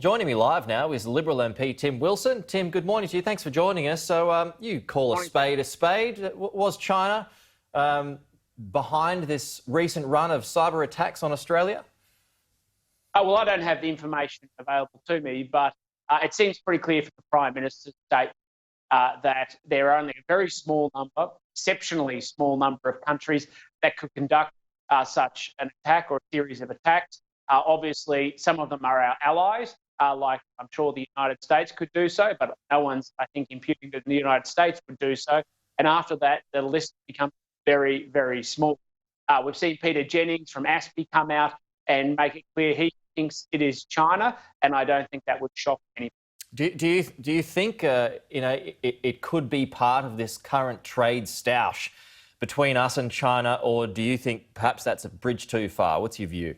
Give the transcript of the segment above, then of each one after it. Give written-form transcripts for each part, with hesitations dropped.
joining me live now is Liberal MP Tim Wilson. Tim, good morning to you. Thanks for joining us. So you call a spade a spade. Was China behind this recent run of cyber attacks on Australia? Well, I don't have the information available to me, but it seems pretty clear from the Prime Minister's statement that there are only a very small number, exceptionally small number of countries that could conduct such an attack or a series of attacks. Obviously, some of them are our allies, like I'm sure the United States could do so, but no one's, I think, imputing that the United States would do so. And after that, the list becomes very, very small. We've seen Peter Jennings from ASPI come out and make it clear he thinks it is China, and I don't think that would shock anyone. Do you think it could be part of this current trade stoush between us and China, or do you think perhaps that's a bridge too far? What's your view?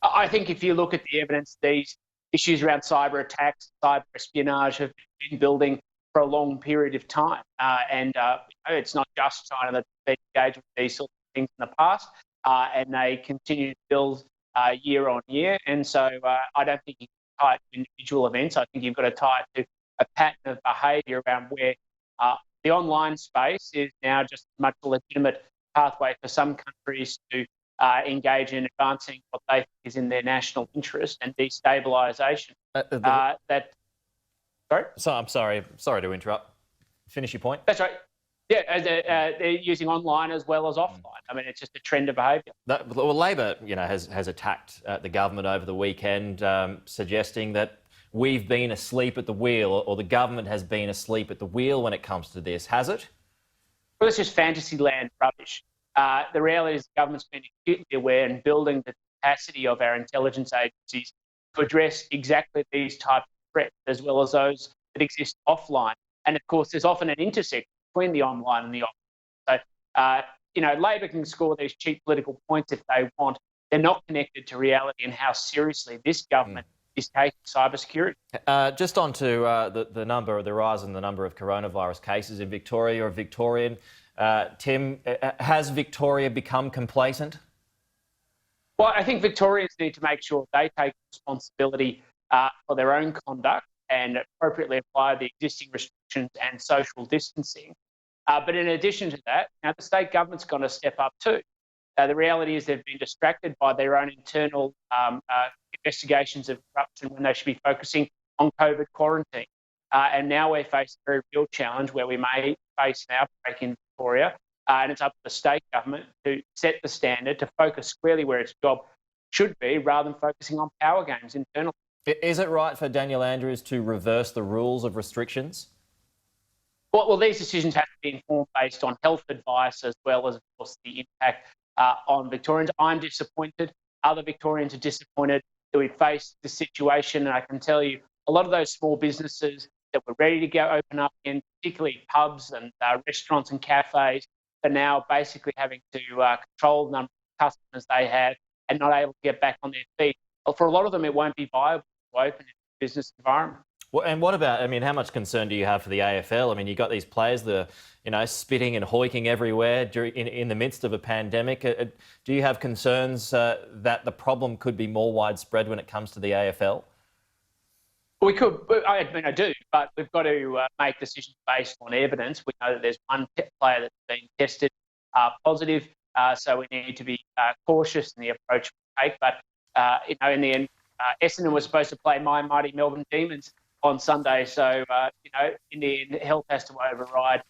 I think if you look at the evidence, these issues around cyber attacks, cyber espionage have been building for a long period of time. It's not just China that's been engaged with these sorts of things in the past, and they continue to build year on year. And so I don't think you can tie it to individual events. I think you've got to tie it to a pattern of behaviour around where the online space is now just as much a legitimate pathway for some countries to engage in advancing what they think is in their national interest and destabilisation. Sorry? So I'm sorry to interrupt. Finish your point. That's right. Yeah, they're using online as well as offline. I mean, it's just a trend of behaviour. Well, Labor, has attacked the government over the weekend, suggesting that we've been asleep at the wheel, or the government has been asleep at the wheel when it comes to this. Has it? Well, it's just fantasy land rubbish. The reality is the government's been acutely aware and building the capacity of our intelligence agencies to address exactly these types of threats, as well as those that exist offline. And of course, there's often an intersection between the online and the offline. So, Labor can score these cheap political points if they want. They're not connected to reality and how seriously this government is taking cybersecurity. Just on to the rise in the number of coronavirus cases in Victoria or Victorian. Tim, has Victoria become complacent? Well, I think Victorians need to make sure they take responsibility for their own conduct and appropriately apply the existing restrictions and social distancing. But in addition to that, the state government's going to step up too. The reality is they've been distracted by their own internal investigations of corruption when they should be focusing on COVID quarantine. And now we're facing a very real challenge where we may face an outbreak in Victoria, and it's up to the state government to set the standard, to focus squarely where its job should be, rather than focusing on power games internally. Is it right for Daniel Andrews to reverse the rules of restrictions? Well, these decisions have to be informed based on health advice, as well as, of course, the impact on Victorians. I'm disappointed. Other Victorians are disappointed that we face this situation, and I can tell you a lot of those small businesses that were ready to go open up in, particularly pubs and restaurants and cafes, are now basically having to control the number of customers they have and not able to get back on their feet. Well, for a lot of them, it won't be viable to open in a business environment. Well, and what about, how much concern do you have for the AFL? You've got these players that are, spitting and hoiking everywhere in the midst of a pandemic. Do you have concerns that the problem could be more widespread when it comes to the AFL? We could. I do, but we've got to make decisions based on evidence. We know that there's one player that's been tested positive, so we need to be cautious in the approach we take. But, in the end, Essendon was supposed to play my mighty Melbourne Demons on Sunday, so, in the end, health has to override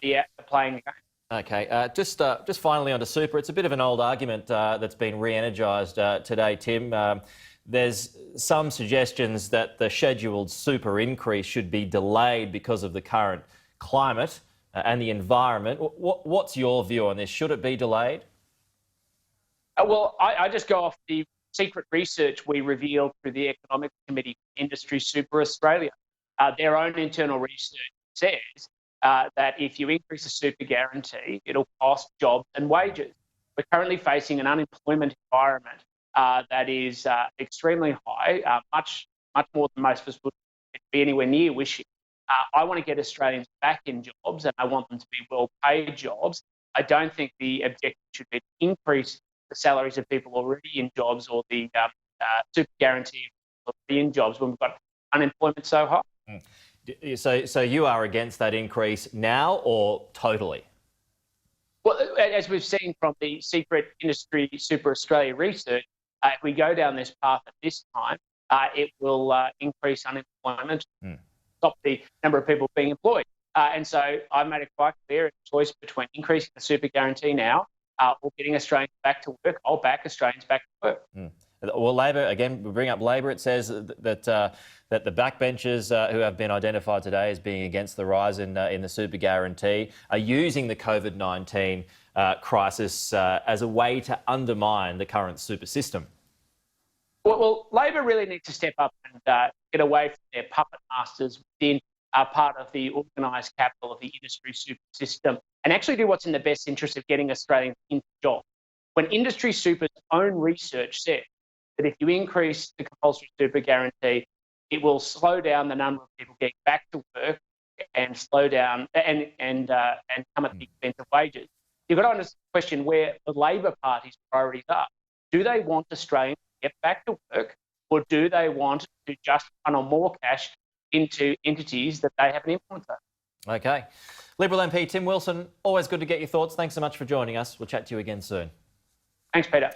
the playing game. Okay, just finally onto super. It's a bit of an old argument that's been re-energised today, Tim. There's some suggestions that the scheduled super increase should be delayed because of the current climate and the environment. What's your view on this? Should it be delayed? Well, I just go off the secret research we revealed through the Economic Committee for Industry Super Australia. Their own internal research says that if you increase the super guarantee, it'll cost jobs and wages. We're currently facing an unemployment environment that is extremely high, much more than most of us would be anywhere near wishing. I want to get Australians back in jobs, and I want them to be well-paid jobs. I don't think the objective should be to increase the salaries of people already in jobs or the super guarantee be in jobs when we've got unemployment so high. So you are against that increase now or totally? Well, as we've seen from the secret industry Super Australia research, if we go down this path at this time, it will increase unemployment, stop the number of people being employed. And so I made it quite clear a choice between increasing the super guarantee now or getting Australians back to work. I'll back Australians back to work. Well, Labor, again, we bring up Labor. It says that the backbenchers who have been identified today as being against the rise in the super guarantee are using the COVID-19 crisis as a way to undermine the current super system. Well, Labor really needs to step up and get away from their puppet masters within part of the organised capital of the industry super system and actually do what's in the best interest of getting Australians into jobs. When industry super's own research said that if you increase the compulsory super guarantee, it will slow down the number of people getting back to work and slow down and come at the expense of wages. You've got to understand the question where the Labor Party's priorities are. Do they want Australians to get back to work, or do they want to just funnel more cash into entities that they have an influence over? Okay. Liberal MP Tim Wilson, always good to get your thoughts. Thanks so much for joining us. We'll chat to you again soon. Thanks, Peter.